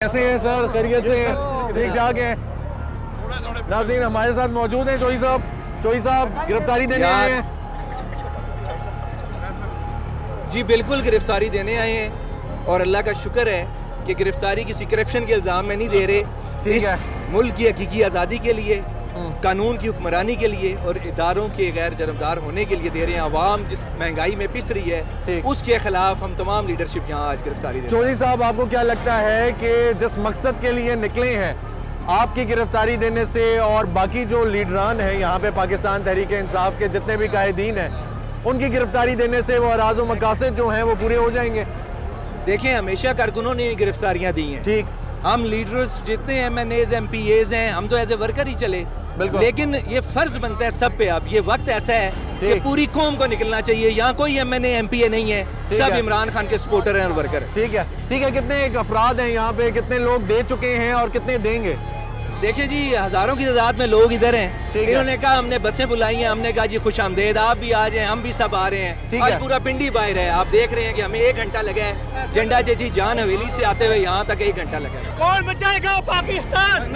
कैसे हैं सर? खैरियत से हैं? ठीक ठाक हैं? नाज़रीन हमारे साथ मौजूद हैं चोई साहब गिरफ्तारी देने आए हैं। जी बिल्कुल गिरफ्तारी देने आए हैं और अल्लाह का शुक्र है कि गिरफ्तारी किसी करप्शन के इल्ज़ाम में नहीं दे रहे। ठीक है। इस मुल्क की हकीकी आज़ादी के लिए, कानून की हुक्मरानी के लिए और इदारों के गैर जनमदार होने के लिए दे रहे हैं। आवाम जिस महंगाई में पिस रही है उसके खिलाफ हम तमाम लीडरशिप यहाँ आज गिरफ्तारी दे रहे हैं। चोई साहब आपको क्या लगता है कि जिस मकसद के लिए निकले हैं आपकी गिरफ्तारी देने से और बाकी जो लीडरान हैं यहाँ पे पाकिस्तान तहरीक इंसाफ के जितने भी कायदीन हैं उनकी गिरफ्तारी देने से वो अराज़ व मकासद जो हैं वो पूरे हो जाएंगे? देखें हमेशा कारकुनों ने गिरफ्तारियाँ दी हैं। ठीक, हम लीडर्स जितने MNAs MPAs हैं हम तो एज ए वर्कर ही चले, लेकिन ये फर्ज बनता है सब पे। अब ये वक्त ऐसा है कि पूरी कौम को निकलना चाहिए। यहाँ कोई MNA MPA नहीं है, सब इमरान खान के सपोर्टर हैं और वर्कर। ठीक है। कितने एक अफराद हैं यहाँ पे, कितने लोग दे चुके हैं और कितने देंगे? देखें जी हजारों की तादाद में लोग इधर हैं। इन्होंने कहा हमने बसें बुलाई हैं, हमने कहा जी खुश आमदेद आप भी आ जाएं, हम भी सब आ रहे हैं। आज पूरा पिंडी बाहर है, आप देख रहे हैं कि हमें 1 घंटा लगा है। झंडा जी जान हवेली से आते हुए यहाँ तक 1 घंटा लगा है। कौन बचाएगा पाकिस्तान?